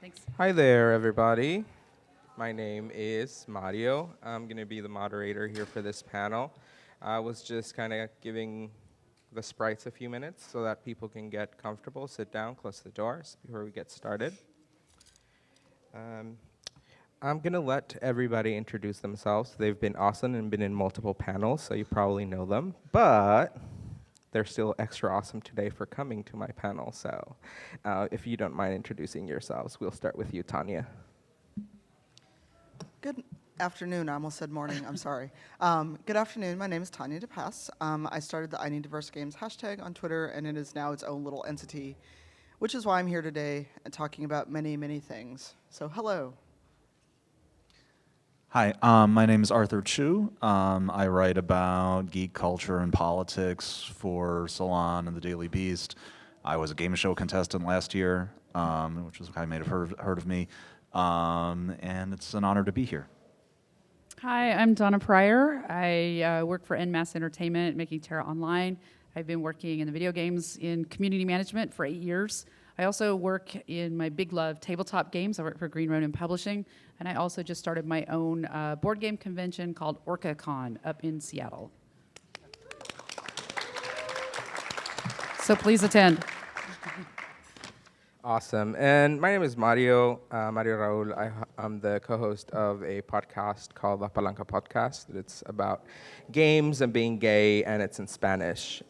Thanks. Hi there, everybody. My name is Mario. I'm going to be the moderator here for this panel. I was just kind of giving the sprites a few minutes so that people can get comfortable, sit down, close the doors before we get started. I'm going to let everybody introduce themselves. They've been awesome and been in multiple panels, so you probably know them. But they're still extra awesome today for coming to my panel. So if you don't mind introducing yourselves, we'll start with you, Tanya. Good afternoon. I almost said morning. I'm sorry. Good afternoon. My name is Tanya DePass. I started the I Need Diverse Games hashtag on Twitter, and it is now its own little entity, which is why I'm here today and talking about many, many things. So hello. Hi, my name is Arthur Chu. I write about geek culture and politics for Salon and the Daily Beast. I was a game show contestant last year, which was kind of made have heard of me, and it's an honor to be here. Hi, I'm Donna Pryor. I work for NMass Entertainment, making Terra Online. I've been working in the video games in community management for 8 years. I also work in my big love, tabletop games. I work for Green Ronin Publishing, and I also just started my own board game convention called OrcaCon up in Seattle. So please attend. Awesome. And my name is Mario Raul. I'm the co-host of a podcast called La Palanca Podcast. It's about games and being gay, and it's in Spanish.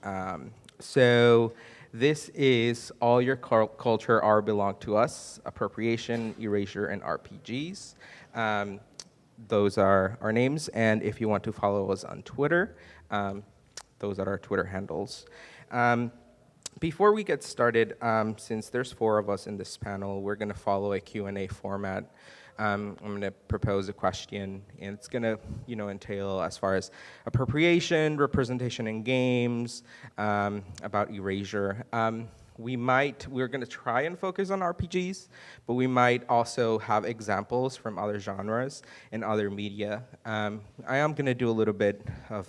So this is All Your Culture Are Belong to Us, Appropriation, Erasure, and RPGs. Those are our names, and if you want to follow us on Twitter, those are our Twitter handles. Before we get started, since there's 4 of us in this panel, we're going to follow a Q&A format. I'm going to propose a question, and it's going to, entail as far as appropriation, representation in games, about erasure. We're going to try and focus on RPGs, but we might also have examples from other genres and other media. I am going to do a little bit of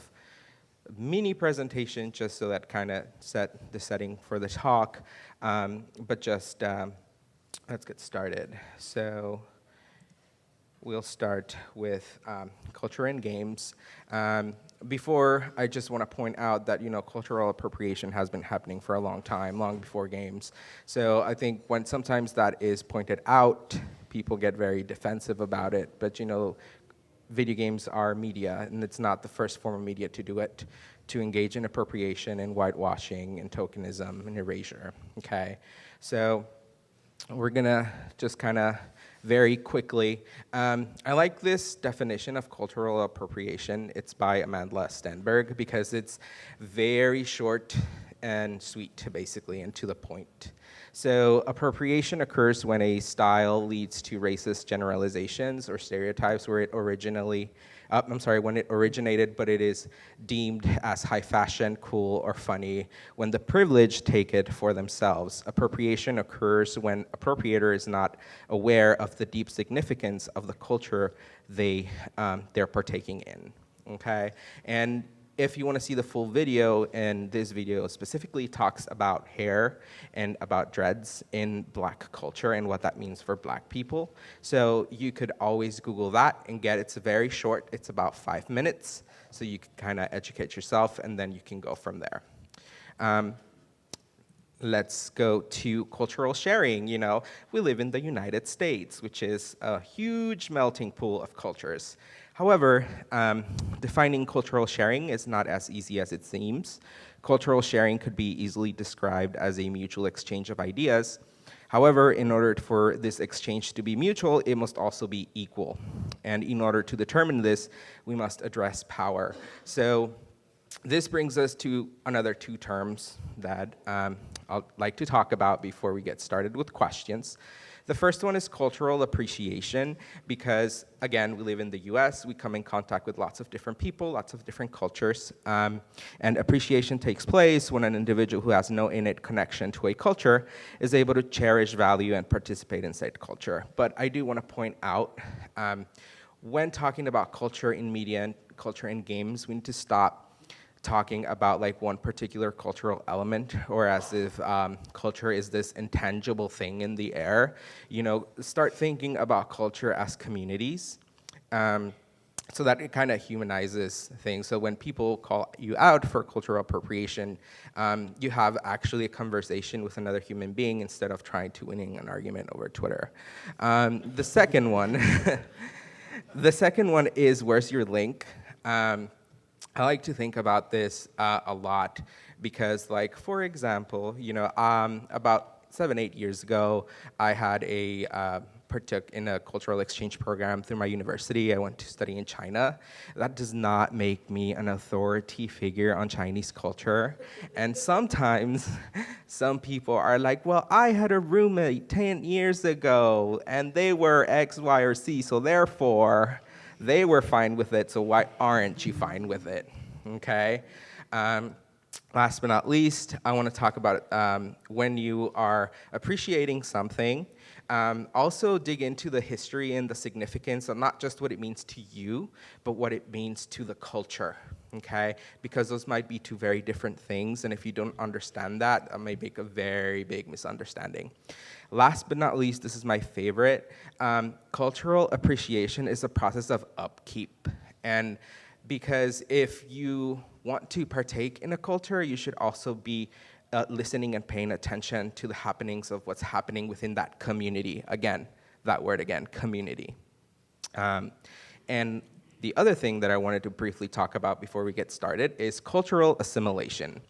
mini presentation just so that kind of set the setting for the talk, but just let's get started. So we'll start with culture and games. Before, I just want to point out that cultural appropriation has been happening for a long time, long before games. So I think when sometimes that is pointed out, people get very defensive about it. But video games are media, and it's not the first form of media to do it, to engage in appropriation and whitewashing and tokenism and erasure, okay? So we're gonna just kind of very quickly, I like this definition of cultural appropriation. It's by Amanda Stenberg because it's very short and sweet, basically, and to the point. So appropriation occurs when a style leads to racist generalizations or stereotypes when it originated, but it is deemed as high fashion, cool, or funny when the privileged take it for themselves. Appropriation occurs when appropriator is not aware of the deep significance of the culture they're partaking in, okay? And if you want to see the full video, and this video specifically talks about hair and about dreads in Black culture and what that means for Black people. So you could always Google that and it's very short. It's about 5 minutes, so you can kind of educate yourself, and then you can go from there. Let's go to cultural sharing. We live in the United States, which is a huge melting pool of cultures. However, defining cultural sharing is not as easy as it seems. Cultural sharing could be easily described as a mutual exchange of ideas. However, in order for this exchange to be mutual, it must also be equal. And in order to determine this, we must address power. So this brings us to another 2 terms that I'd like to talk about before we get started with questions. The first one is cultural appreciation because, again, we live in the US, we come in contact with lots of different people, lots of different cultures, and appreciation takes place when an individual who has no innate connection to a culture is able to cherish, value, and participate in said culture. But I do want to point out, when talking about culture in media and culture in games, we need to stop talking about like one particular cultural element, or as if culture is this intangible thing in the air. Start thinking about culture as communities. So that it kind of humanizes things. So when people call you out for cultural appropriation, you have actually a conversation with another human being instead of trying to winning an argument over Twitter. The second one, the second one is, where's your link? I like to think about this a lot because, like, for example, about 7-8 years ago, I had partook in a cultural exchange program through my university. I went to study in China. That does not make me an authority figure on Chinese culture. And sometimes some people are like, well, I had a roommate 10 years ago and they were X, Y, or Z, so therefore they were fine with it, so why aren't you fine with it? Okay? Last but not least, I want to talk about when you are appreciating something, also dig into the history and the significance of not just what it means to you, but what it means to the culture, okay? Because those might be two very different things, and if you don't understand that, that may make a very big misunderstanding. Last but not least, this is my favorite. Cultural appreciation is a process of upkeep, and because if you want to partake in a culture, you should also be listening and paying attention to the happenings of what's happening within that community. Again, that word again, community. And the other thing that I wanted to briefly talk about before we get started is cultural assimilation.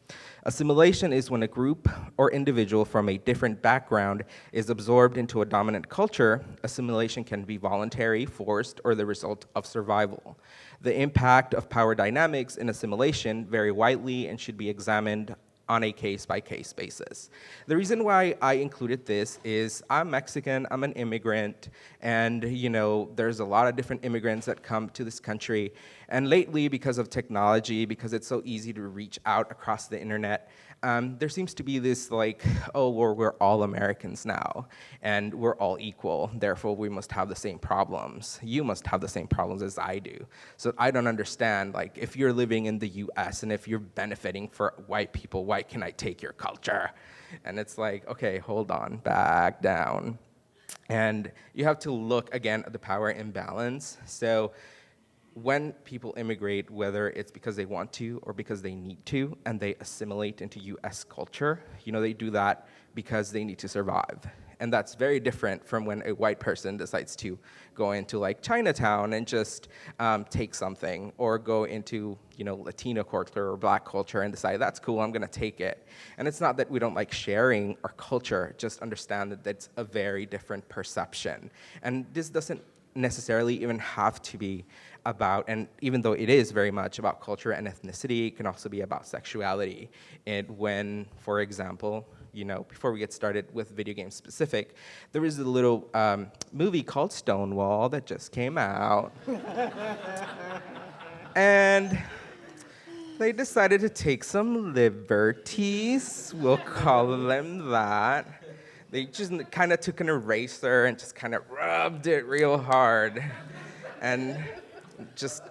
Assimilation is when a group or individual from a different background is absorbed into a dominant culture. Assimilation can be voluntary, forced, or the result of survival. The impact of power dynamics in assimilation vary widely and should be examined on a case-by-case basis. The reason why I included this is I'm Mexican, I'm an immigrant, and there's a lot of different immigrants that come to this country. And lately, because of technology, because it's so easy to reach out across the internet, there seems to be this like, oh, well, we're all Americans now, and we're all equal, therefore we must have the same problems. You must have the same problems as I do. So I don't understand, like, if you're living in the US and if you're benefiting for white people, why can I take your culture? And it's like, okay, hold on, back down. And you have to look, again, at the power imbalance. So when people immigrate, whether it's because they want to or because they need to, and they assimilate into US culture, they do that because they need to survive. And that's very different from when a white person decides to go into like Chinatown and just take something, or go into Latino culture or Black culture and decide, that's cool, I'm gonna take it. And it's not that we don't like sharing our culture, just understand that that's a very different perception. And this doesn't necessarily even have to be about, and even though it is very much about culture and ethnicity, it can also be about sexuality. And when, for example, before we get started with video games specific, there was a little movie called Stonewall that just came out. And they decided to take some liberties, we'll call them that. They just kind of took an eraser and just kind of rubbed it real hard. And just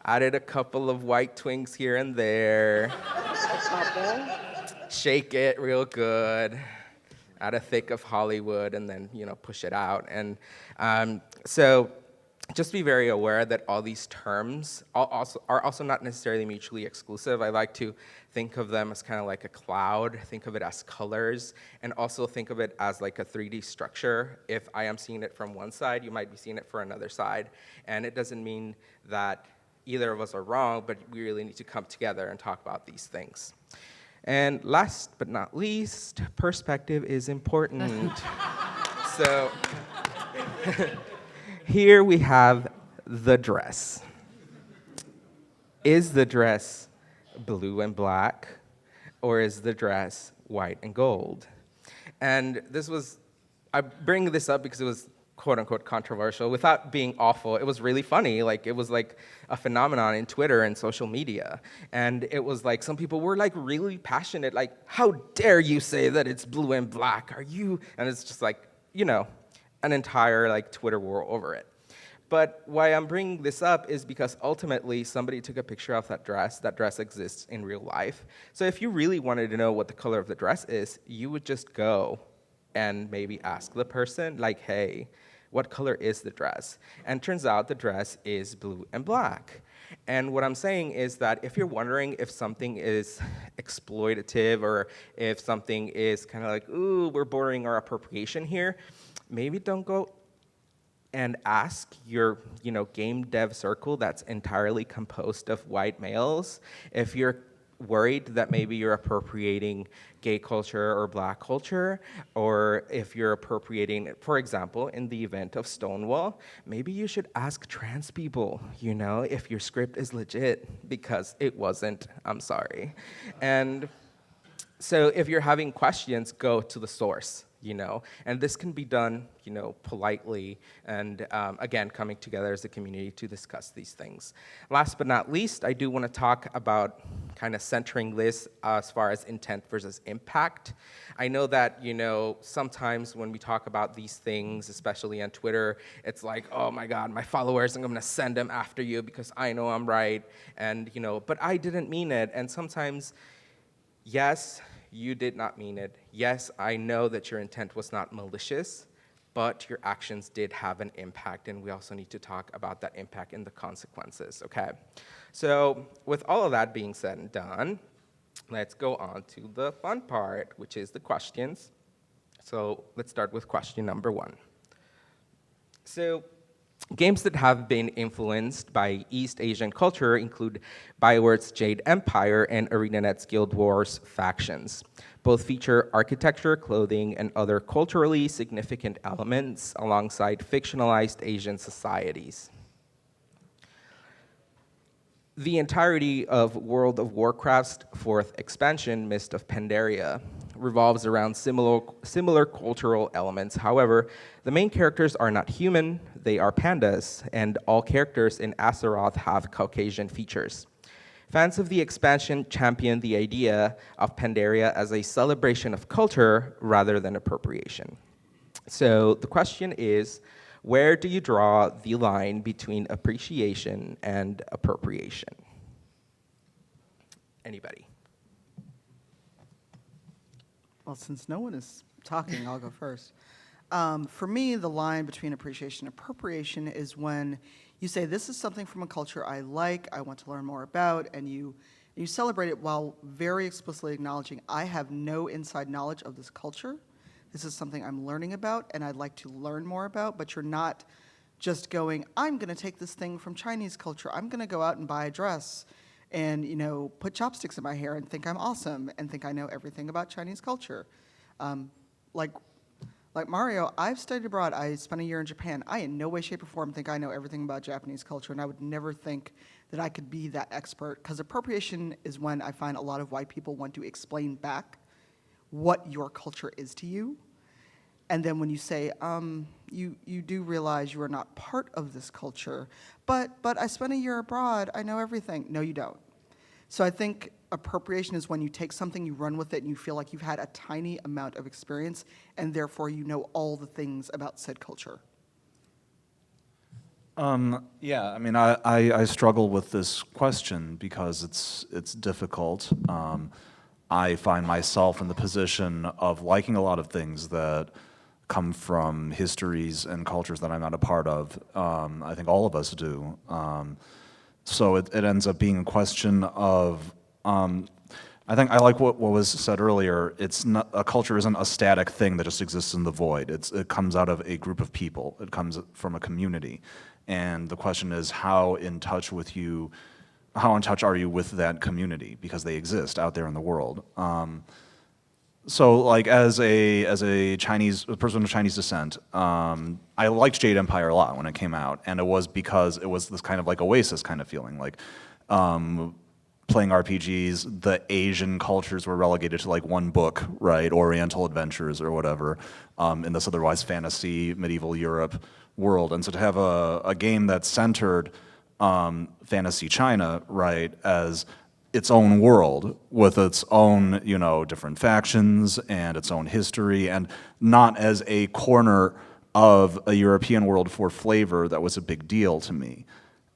added a couple of white twinks here and there. Shake it real good. Add a thick of Hollywood, and then push it out. And so just be very aware that all these terms are also not necessarily mutually exclusive. I like to think of them as kind of like a cloud, think of it as colors, and also think of it as like a 3D structure. If I am seeing it from one side, you might be seeing it from another side. And it doesn't mean that either of us are wrong, but we really need to come together and talk about these things. And last but not least, perspective is important. So here we have the dress. Is the dress blue and black, or is the dress white and gold? And I bring this up because it was quote unquote controversial. Without being awful, it was really funny. Like, it was like a phenomenon in Twitter and social media. And it was like, some people were like really passionate, like, how dare you say that it's blue and black? Are you? And it's just like, an entire like Twitter war over it. But why I'm bringing this up is because ultimately somebody took a picture of that dress. That dress exists in real life. So if you really wanted to know what the color of the dress is, you would just go and maybe ask the person, like, hey, what color is the dress? And turns out the dress is blue and black. And what I'm saying is that if you're wondering if something is exploitative or if something is kind of like, ooh, we're bordering our appropriation here, maybe don't go and ask your game dev circle that's entirely composed of white males if you're worried that maybe you're appropriating gay culture or black culture, or if you're appropriating, for example, in the event of Stonewall, maybe you should ask trans people, if your script is legit, because it wasn't, I'm sorry. And so if you're having questions, go to the source. And this can be done, politely, and again, coming together as a community to discuss these things. Last but not least, I do want to talk about kind of centering this as far as intent versus impact. I know that, sometimes when we talk about these things, especially on Twitter, it's like, oh my God, my followers, I'm gonna send them after you because I know I'm right, and, but I didn't mean it, and sometimes, yes, you did not mean it. Yes, I know that your intent was not malicious, but your actions did have an impact, and we also need to talk about that impact and the consequences, okay? So with all of that being said and done, let's go on to the fun part, which is the questions. So let's start with question number 1. So games that have been influenced by East Asian culture include BioWare's Jade Empire and ArenaNet's Guild Wars factions. Both feature architecture, clothing, and other culturally significant elements alongside fictionalized Asian societies. The entirety of World of Warcraft's 4th expansion, Mist of Pandaria, revolves around similar cultural elements. However, the main characters are not human, they are pandas, and all characters in Azeroth have Caucasian features. Fans of the expansion champion the idea of Pandaria as a celebration of culture rather than appropriation. So the question is, where do you draw the line between appreciation and appropriation? Anybody? Well, since no one is talking, I'll go first. For me, the line between appreciation and appropriation is when you say, this is something from a culture I like, I want to learn more about, and you celebrate it while very explicitly acknowledging, I have no inside knowledge of this culture. This is something I'm learning about, and I'd like to learn more about, but you're not just going, I'm going to take this thing from Chinese culture. I'm going to go out and buy a dress and, put chopsticks in my hair and think I'm awesome and think I know everything about Chinese culture. Like Mario, I've studied abroad. I spent a year in Japan. I in no way, shape, or form think I know everything about Japanese culture, and I would never think that I could be that expert, because appropriation is when I find a lot of white people want to explain back what your culture is to you. And then when you say, you do realize you are not part of this culture, but I spent a year abroad, I know everything. No, you don't. So I think appropriation is when you take something, you run with it, and you feel like you've had a tiny amount of experience, and therefore you know all the things about said culture. Yeah, I mean, I struggle with this question because it's difficult. I find myself in the position of liking a lot of things that come from histories and cultures that I'm not a part of. I think all of us do. So it ends up being a question of, I think I like what was said earlier. It's not, a culture isn't a static thing that just exists in the void. It comes out of a group of people. It comes from a community. And the question is, how in touch are you with that community? Because they exist out there in the world. So, like, as a person of Chinese descent, I liked Jade Empire a lot when it came out, and it was because it was this kind of like Oasis kind of feeling, like playing RPGs. The Asian cultures were relegated to like one book, right? Oriental Adventures or whatever, in this otherwise fantasy medieval Europe world, and so to have a game that centered fantasy China, right, as its own world with its own, different factions and its own history, and not as a corner of a European world for flavor that was a big deal to me.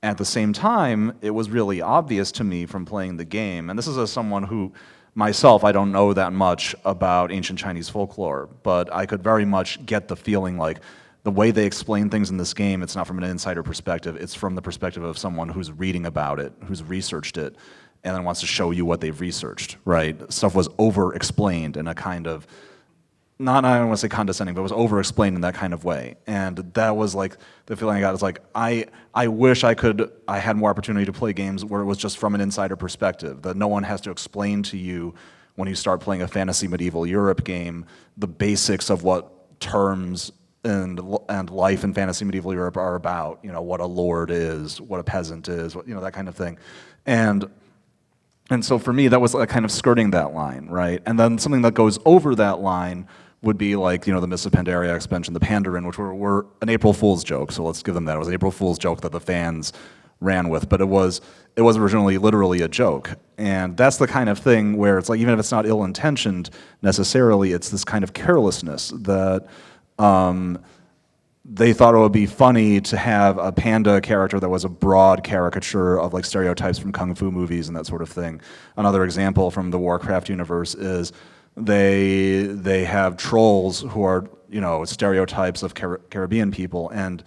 At the same time, it was really obvious to me from playing the game, and this is as someone who, myself, I don't know that much about ancient Chinese folklore, but I could very much get the feeling like the way they explain things in this game, it's not from an insider perspective, it's from the perspective of someone who's reading about it, who's researched it, and then wants to show you what they've researched, right? Stuff was over-explained in a kind of, not, I don't want to say condescending, but it was over-explained in that kind of way. And that was like, the feeling I got is like, I wish I had more opportunity to play games where it was just from an insider perspective, that no one has to explain to you when you start playing a fantasy medieval Europe game, the basics of what terms and life in fantasy medieval Europe are about, you know, what a lord is, what a peasant is, what, you know, that kind of thing. And so for me, that was like kind of skirting that line, right? And then something that goes over that line would be like, you know, the Mists of Pandaria expansion, the Pandaren, which were an April Fool's joke, so let's give them that. It was an April Fool's joke that the fans ran with, but it was originally literally a joke. And that's the kind of thing where it's like, even if it's not ill-intentioned necessarily, it's this kind of carelessness that they thought it would be funny to have a panda character that was a broad caricature of like stereotypes from kung fu movies and that sort of thing. Another example from the Warcraft universe is they have trolls who are, you know, stereotypes of Caribbean people, and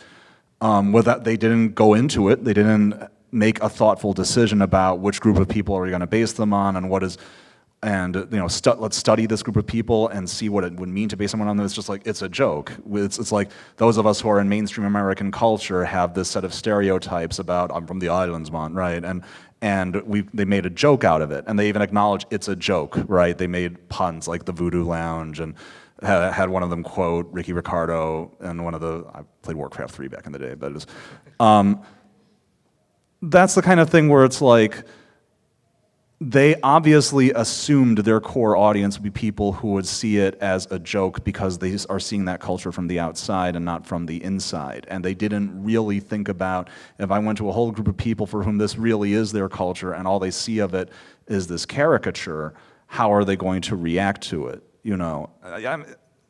with that they didn't go into it. They didn't make a thoughtful decision about which group of people are we going to base them on and what is. And you know, let's study this group of people and see what it would mean to base someone on them. It's just like, it's a joke. It's like those of us who are in mainstream American culture have this set of stereotypes about, I'm from the islands, man, right? And they made a joke out of it, and they even acknowledge it's a joke, right? They made puns like the Voodoo Lounge, and had one of them quote Ricky Ricardo, and I played Warcraft 3 back in the day, but it was, that's the kind of thing where it's like, they obviously assumed their core audience would be people who would see it as a joke because they are seeing that culture from the outside and not from the inside. And they didn't really think about, if I went to a whole group of people for whom this really is their culture and all they see of it is this caricature, how are they going to react to it? You know,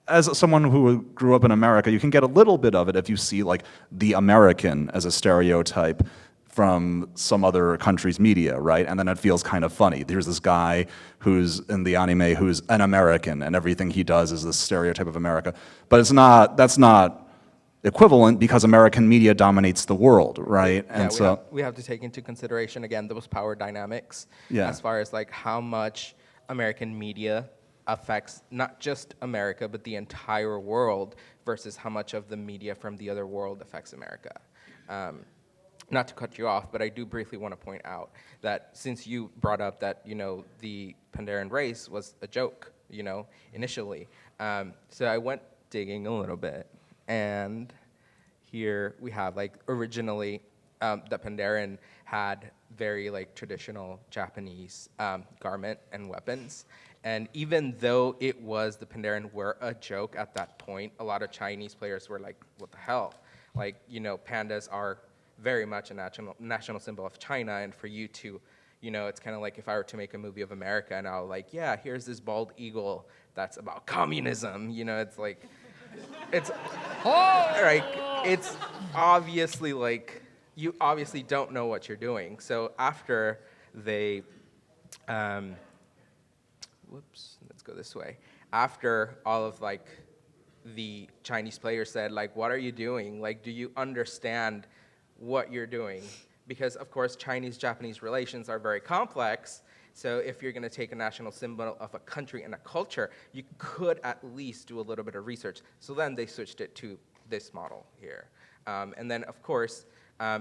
as someone who grew up in America, you can get a little bit of it if you see like the American as a stereotype from some other country's media, right? And then it feels kind of funny. There's this guy who's in the anime who's an American, and everything he does is this stereotype of America. But that's not equivalent because American media dominates the world, right? Yeah, and we have to take into consideration, again, those power dynamics, as far as like how much American media affects not just America, but the entire world versus how much of the media from the other world affects America. Not to cut you off, but I do briefly want to point out that since you brought up that, you know, the Pandaren race was a joke, you know, initially. So I went digging a little bit, and here we have, like, originally, the Pandaren had very, like, traditional Japanese garment and weapons. And even though the Pandaren were a joke at that point, a lot of Chinese players were like, what the hell? Like, you know, pandas are very much a national symbol of China, and for you to, you know, it's kind of like if I were to make a movie of America and I'll like, yeah, here's this bald eagle that's about communism, you know, it's like, it's obviously like, you obviously don't know what you're doing. So after they, let's go this way. After all of like the Chinese players said like, what are you doing? Like, do you understand what you're doing? Because of course Chinese-Japanese relations are very complex, so if you're going to take a national symbol of a country and a culture, you could at least do a little bit of research. So then they switched it to this model here. And then of course,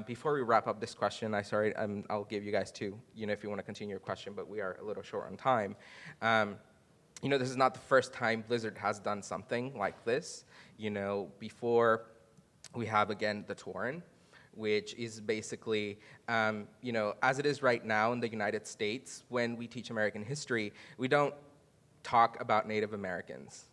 before we wrap up this question, I'll give you guys two, you know, if you want to continue your question, but we are a little short on time. You know, this is not the first time Blizzard has done something like this. You know, before we have, again, the Tauren, which is basically, you know, as it is right now in the United States, when we teach American history, we don't talk about Native Americans.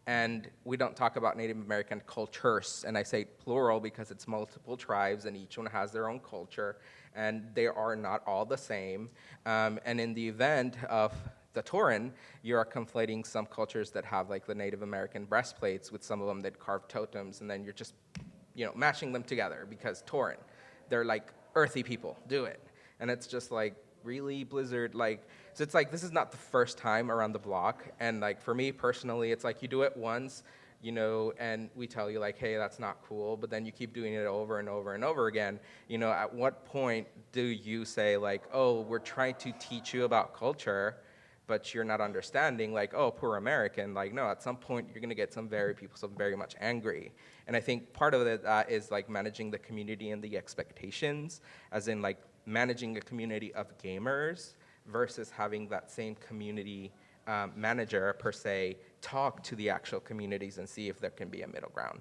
And we don't talk about Native American cultures, and I say plural because it's multiple tribes and each one has their own culture, and they are not all the same. And in the event of the Tauren, you are conflating some cultures that have like the Native American breastplates with some of them that carve totems, and then you're just, mashing them together because Tauren, they're like earthy people, do it. And it's just like, really, Blizzard? Like, so it's like, this is not the first time around the block. And like, for me personally, it's like you do it once, and we tell you like, hey, that's not cool, but then you keep doing it over and over and over again. At what point do you say like, oh, we're trying to teach you about culture, but you're not understanding, like, oh, poor American. Like, no, at some point you're gonna get some very much angry. And I think part of it is like managing the community and the expectations, as in like managing a community of gamers versus having that same community manager per se talk to the actual communities and see if there can be a middle ground.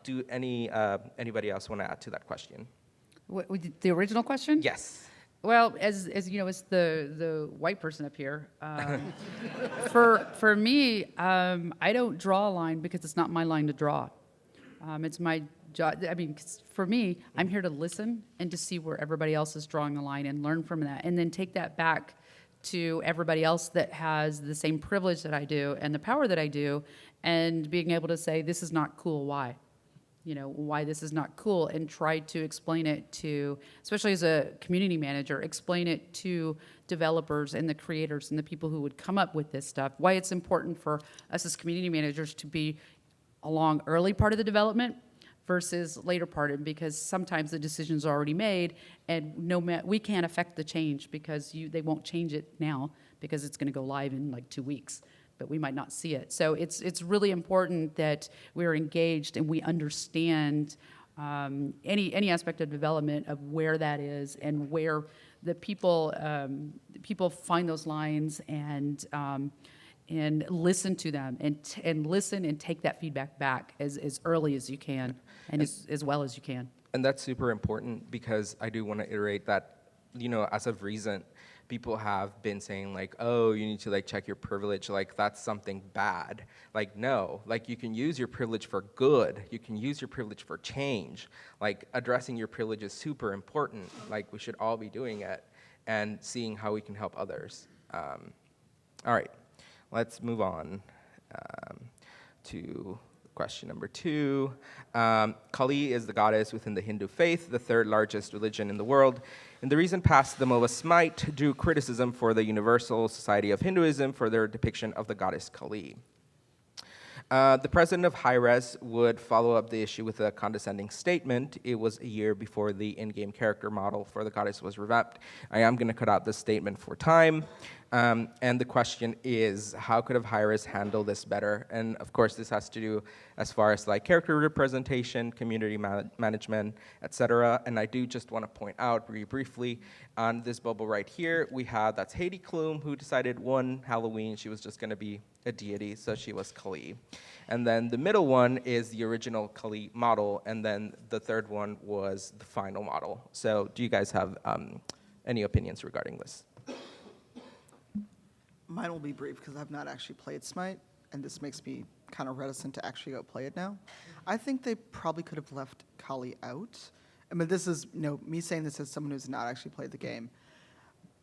Do anybody else want to add to that question? The original question? Yes. Well, as you know, as the white person up here, for me, I don't draw a line because it's not my line to draw. It's my job. I mean, 'cause for me, I'm here to listen and to see where everybody else is drawing the line and learn from that, and then take that back to everybody else that has the same privilege that I do and the power that I do, and being able to say, this is not cool, why? Why this is not cool, and try to explain it to, especially as a community manager, explain it to developers and the creators and the people who would come up with this stuff, why it's important for us as community managers to be along early part of the development versus later part, and because sometimes the decision's already made, and we can't affect the change because they won't change it now because it's going to go live in like 2 weeks, but we might not see it. So it's really important that we're engaged and we understand any aspect of development of where that is and where the people find those lines, and listen to them, and listen and take that feedback back as early as you can and as well as you can. And that's super important, because I do want to iterate that, as of recent, people have been saying like, oh, you need to like check your privilege, like that's something bad. Like, no, like you can use your privilege for good. You can use your privilege for change. Like addressing your privilege is super important. Like we should all be doing it and seeing how we can help others. All right, let's move on to question number 2. Kali is the goddess within the Hindu faith, the 3rd largest religion in the world. In the recent past, the MOBA Smite drew criticism for the Universal Society of Hinduism for their depiction of the goddess Kali. The president of Hi-Res would follow up the issue with a condescending statement. It was a year before the in-game character model for the goddess was revamped. I am going to cut out this statement for time. And the question is, how could have Hi-Res handle this better? And of course, this has to do as far as like character representation, community management, etc. And I do just want to point out very briefly on this bubble right here, we have, that's Heidi Klum, who decided one Halloween she was just going to be a deity, so she was Kali. And then the middle one is the original Kali model, and then the third one was the final model. So do you guys have any opinions regarding this? Mine will be brief because I've not actually played Smite, and this makes me kind of reticent to actually go play it now. I think they probably could have left Kali out. I mean, this is me saying this as someone who's not actually played the game,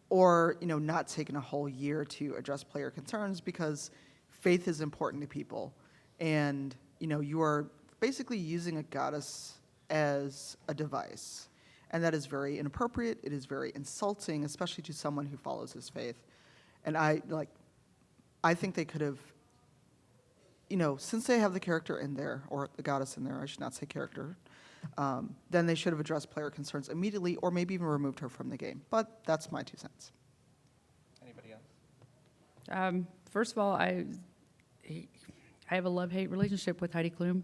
or not taken a whole year to address player concerns, because faith is important to people, and you are basically using a goddess as a device, and that is very inappropriate. It is very insulting, especially to someone who follows his faith. And I think they could have, since they have the character in there, or the goddess in there, I should not say character, then they should have addressed player concerns immediately, or maybe even removed her from the game. But that's my 2 cents. Anybody else? First of all, I have a love-hate relationship with Heidi Klum,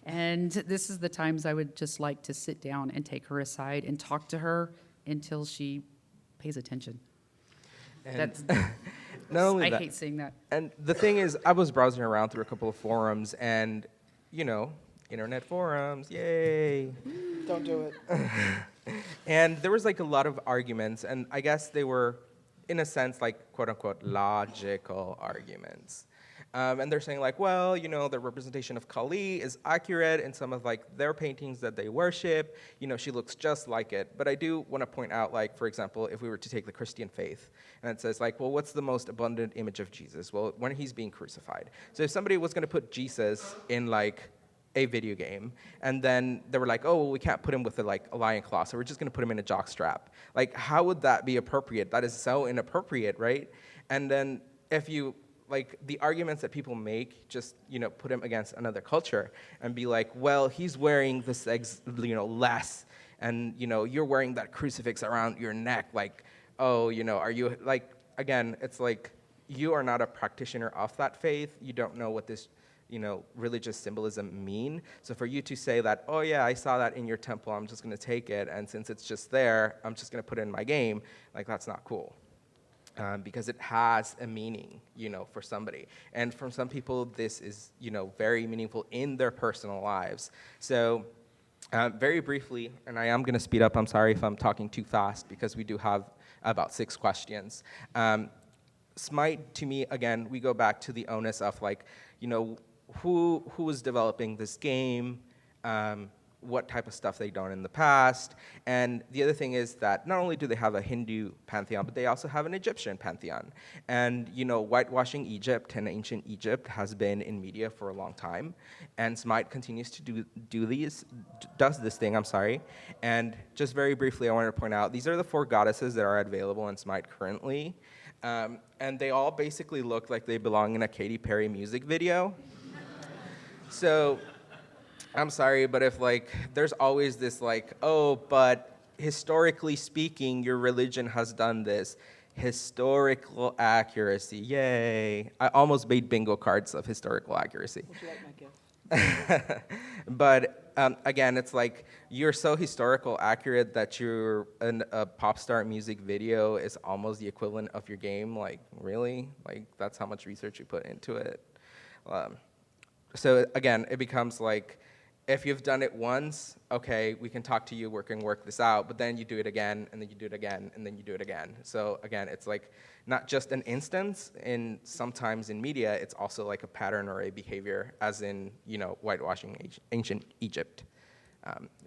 and this is the times I would just like to sit down and take her aside and talk to her until she pays attention. And That's not only I that, hate seeing that. and the thing is, I was browsing around through a couple of forums, and internet forums, yay! Don't do it. And there was like a lot of arguments, and I guess they were, in a sense, like quote unquote logical arguments. And they're saying like, well, you know, the representation of Kali is accurate in some of like their paintings that they worship. You know, she looks just like it. But I do want to point out, like, for example, if we were to take the Christian faith, and it says like, well, what's the most abundant image of Jesus? Well, when he's being crucified. So if somebody was going to put Jesus in like a video game, and then they were like, oh, well, we can't put him with a lion claw, so we're just going to put him in a jock strap. Like, how would that be appropriate? That is so inappropriate, right? And then if you, like, the arguments that people make, just, you know, put him against another culture and be like, well, he's wearing this, you know, less, and, you know, you're wearing that crucifix around your neck, like, oh, you know, are you, like, again, it's like, you are not a practitioner of that faith. You don't know what this, you know, religious symbolism mean. So for you to say that, oh yeah, I saw that in your temple, I'm just gonna take it, and since it's just there, I'm just gonna put it in my game, like, that's not cool. Because it has a meaning, you know, for somebody. And for some people, this is, you know, very meaningful in their personal lives. So very briefly, and I am gonna speed up, I'm sorry if I'm talking too fast, because we do have about 6 questions. Smite, to me, again, we go back to the onus of, like, you know, who was developing this game, what type of stuff they've done in the past. And the other thing is that not only do they have a Hindu pantheon, but they also have an Egyptian pantheon. And, you know, whitewashing Egypt and ancient Egypt has been in media for a long time. And Smite continues to does this thing, I'm sorry. And just very briefly, I wanted to point out, these are the 4 goddesses that are available in Smite currently. And they all basically look like they belong in a Katy Perry music video. So, I'm sorry, but if, like, there's always this, like, oh, but historically speaking, your religion has done this. Historical accuracy, yay. I almost made bingo cards of historical accuracy. Would you like my gift? But again, it's like, you're so historical accurate that a pop star music video is almost the equivalent of your game. Like, really? Like, that's how much research you put into it. So again, it becomes like, if you've done it once, okay, we can talk to you, work this out, but then you do it again, and then you do it again, and then you do it again. So again, it's like not just an instance, sometimes in media, it's also like a pattern or a behavior, as in, you know, whitewashing ancient Egypt.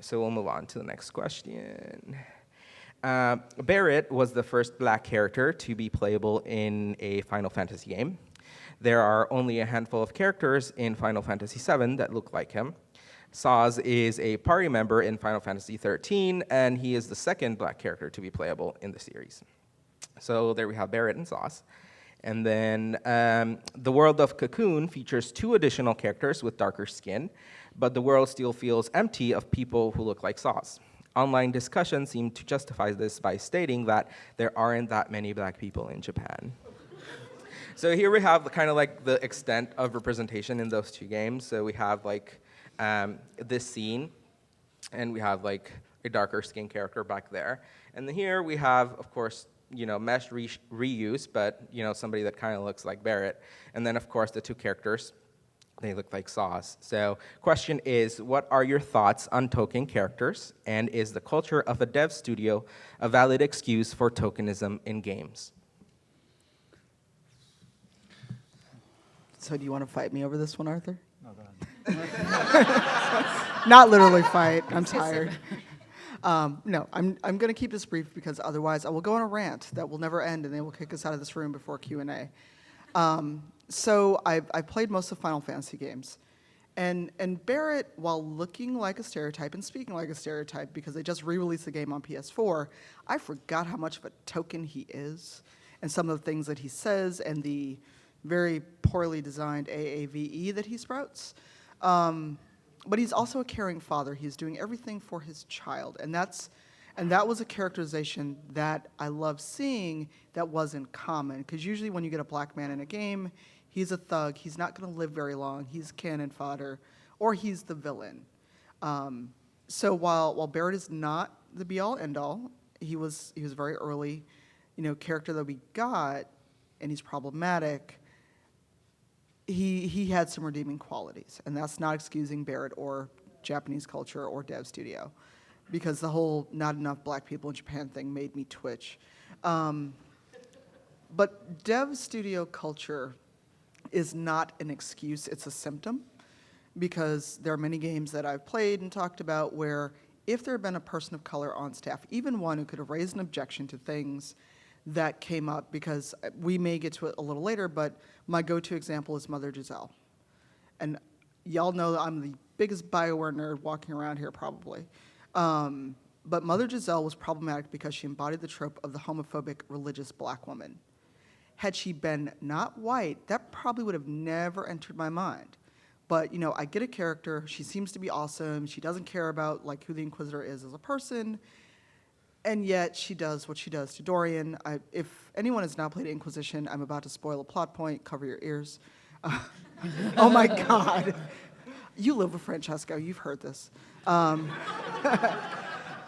So we'll move on to the next question. Barrett was the first black character to be playable in a Final Fantasy game. There are only a handful of characters in Final Fantasy VII that look like him. Saz is a party member in Final Fantasy XIII, and he is the second black character to be playable in the series. So there we have Barrett and Saz. And then the world of Cocoon features 2 additional characters with darker skin, but the world still feels empty of people who look like Saz. Online discussions seem to justify this by stating that there aren't that many black people in Japan. So here we have kind of like the extent of representation in those 2 games. So we have like this scene, and we have like a darker skin character back there. And then here we have, of course, you know, mesh reuse, but, you know, somebody that kind of looks like Barrett. And then, of course, the 2 characters, they look like Saz. So question is, what are your thoughts on token characters? And is the culture of a dev studio a valid excuse for tokenism in games? So do you want to fight me over this one, Arthur? No, go ahead. Not literally fight. I'm tired. No, I'm going to keep this brief because otherwise I will go on a rant that will never end, and they will kick us out of this room before Q&A. So I played most of Final Fantasy games. And Barrett, while looking like a stereotype and speaking like a stereotype because they just re-released the game on PS4, I forgot how much of a token he is and some of the things that he says and the very poorly designed AAVE that he sprouts. But he's also a caring father. He's doing everything for his child. And that was a characterization that I love seeing that wasn't common. Because usually when you get a black man in a game, he's a thug. He's not going to live very long. He's cannon fodder. Or he's the villain. So while Barrett is not the be-all, end-all, he was very early, you know, character that we got, and he's problematic. He had some redeeming qualities, and that's not excusing Barrett or Japanese culture or dev studio, because the whole not enough black people in Japan thing made me twitch. But dev studio culture is not an excuse, it's a symptom. Because there are many games that I've played and talked about where if there had been a person of color on staff, even one who could have raised an objection to things that came up, because we may get to it a little later, but my go-to example is Mother Giselle. And y'all know that I'm the biggest BioWare nerd walking around here probably. But Mother Giselle was problematic because she embodied the trope of the homophobic religious black woman. Had she been not white, that probably would have never entered my mind. But, you know, I get a character, she seems to be awesome, she doesn't care about, like, who the Inquisitor is as a person, and yet she does what she does to Dorian. If anyone has not played Inquisition, I'm about to spoil a plot point, cover your ears. Oh my God. You live with Francesco, you've heard this.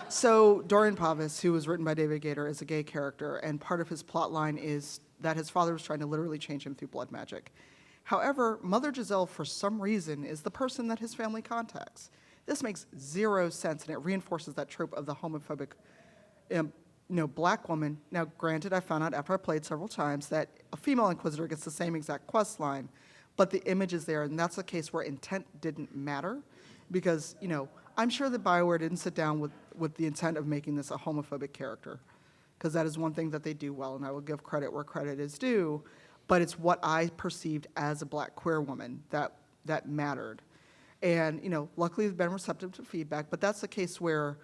So Dorian Pavis, who was written by David Gator, is a gay character, and part of his plot line is that his father was trying to literally change him through blood magic. However, Mother Giselle, for some reason, is the person that his family contacts. This makes zero sense, and it reinforces that trope of the homophobic, black woman. Now, granted, I found out after I played several times that a female Inquisitor gets the same exact quest line, but the image is there, and that's a case where intent didn't matter, because, I'm sure that BioWare didn't sit down with the intent of making this a homophobic character, because that is one thing that they do well, and I will give credit where credit is due. But it's what I perceived as a black queer woman that mattered. And, luckily they've been receptive to feedback, but that's the case where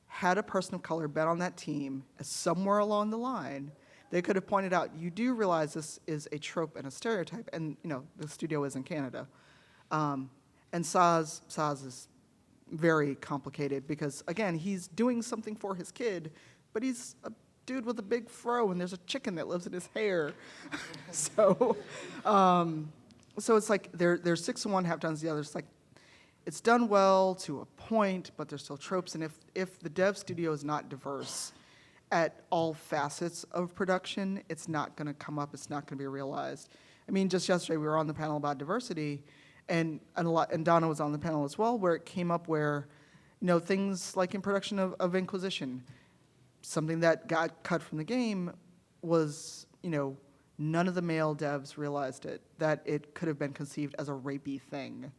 had a person of color been on that team, somewhere along the line, they could have pointed out, you do realize this is a trope and a stereotype, and, the studio is in Canada. And Saz is very complicated because, again, he's doing something for his kid, but he's a dude with a big fro, and there's a chicken that lives in his hair. So it's like they're 6 and 1, half done the other. It's like it's done well to a point, but there's still tropes. And if the dev studio is not diverse at all facets of production, it's not going to come up. It's not going to be realized. I mean, just yesterday we were on the panel about diversity, and Donna was on the panel as well, where it came up where, things like in production of Inquisition. Something that got cut from the game was, none of the male devs realized that it could have been conceived as a rapey thing.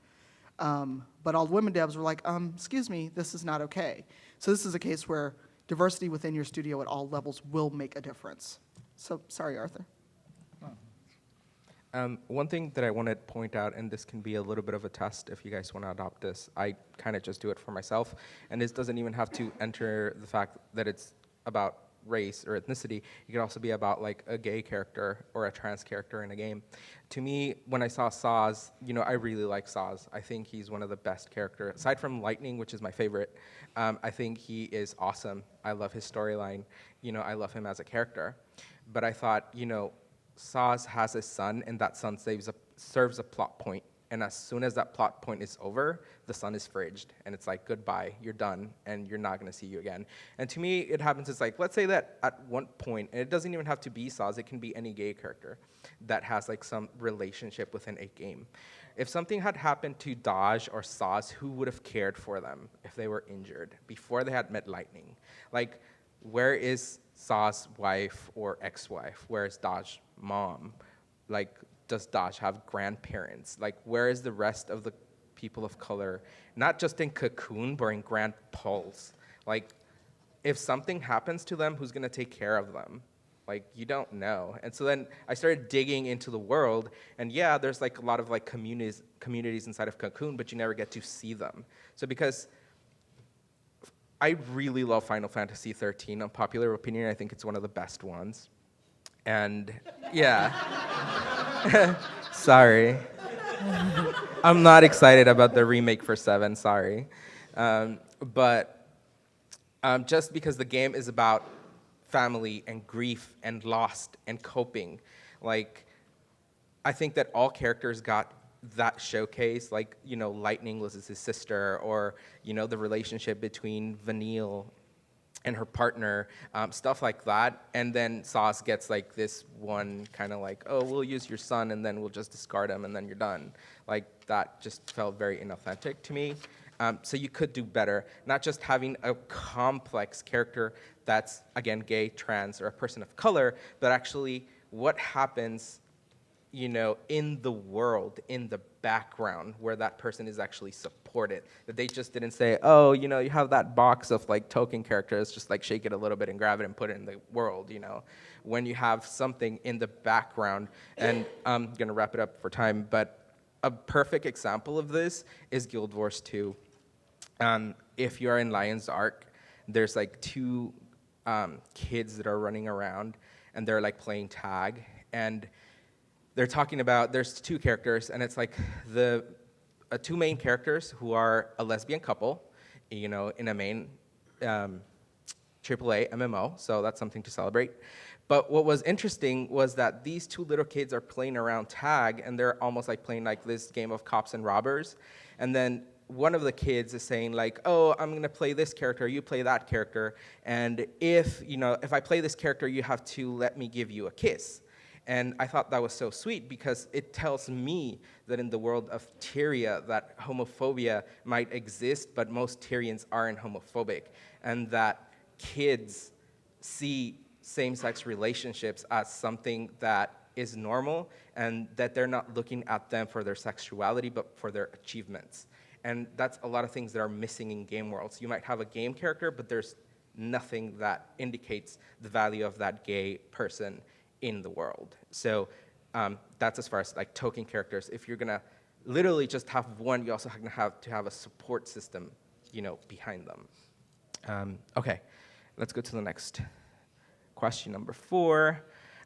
But all the women devs were like, excuse me, this is not okay. So this is a case where diversity within your studio at all levels will make a difference. So, sorry, Arthur. One thing that I want to point out, and this can be a little bit of a test if you guys want to adopt this, I kind of just do it for myself, and this doesn't even have to enter the fact that it's about race or ethnicity. It could also be about like a gay character or a trans character in a game. To me, when I saw Saz, I really like Saz. I think he's one of the best characters. Aside from Lightning, which is my favorite, I think he is awesome. I love his storyline. I love him as a character. But I thought, Saz has a son, and that son serves a plot point. And as soon as that plot point is over, the son is fridged, and it's like, goodbye, you're done, and you're not going to see you again. And to me, it happens, it's like, let's say that at one point, and it doesn't even have to be Saz, it can be any gay character that has like some relationship within a game. If something had happened to Daj or Saz, who would have cared for them if they were injured before they had met Lightning? Like, where is Saz's wife or ex-wife? Where is Daj's mom? Like, does Daj have grandparents? Like, where is the rest of the people of color? Not just in Cocoon, but in Grand Pulse. Like, if something happens to them, who's gonna take care of them? Like, you don't know. And so then I started digging into the world, and yeah, there's like a lot of like communities inside of Cocoon, but you never get to see them. So because I really love Final Fantasy 13, unpopular opinion, I think it's one of the best ones. And yeah. Sorry. I'm not excited about the remake for 7, sorry. But just because the game is about family and grief and loss and coping, like, I think that all characters got that showcase, like, Lightning loses his sister, or, the relationship between Vanille and her partner, stuff like that. And then Saz gets like this one kind of like, oh, we'll use your son and then we'll just discard him and then you're done. Like, that just felt very inauthentic to me. So you could do better, not just having a complex character that's, again, gay, trans, or a person of color, but actually what happens, in the world, in the background, where that person is actually supported. That they just didn't say, oh, you have that box of like token characters, just like shake it a little bit and grab it and put it in the world, When you have something in the background, and I'm gonna wrap it up for time, but a perfect example of this is Guild Wars 2. If you're in Lion's Ark, there's like two kids that are running around, and they're like playing tag, and they're talking about, there's two characters, and it's like the two main characters who are a lesbian couple, in a main AAA MMO, so that's something to celebrate. But what was interesting was that these two little kids are playing around tag, and they're almost like playing like this game of cops and robbers, and then one of the kids is saying like, oh, I'm gonna play this character, you play that character, and if I play this character, you have to let me give you a kiss. And I thought that was so sweet because it tells me that in the world of Tyria, that homophobia might exist, but most Tyrians aren't homophobic, and that kids see same-sex relationships as something that is normal, and that they're not looking at them for their sexuality, but for their achievements. And that's a lot of things that are missing in game worlds. You might have a game character, but there's nothing that indicates the value of that gay person in the world. So that's as far as like token characters. If you're gonna literally just have one, you also have to have a support system, behind them. Okay, let's go to the next question, number 4.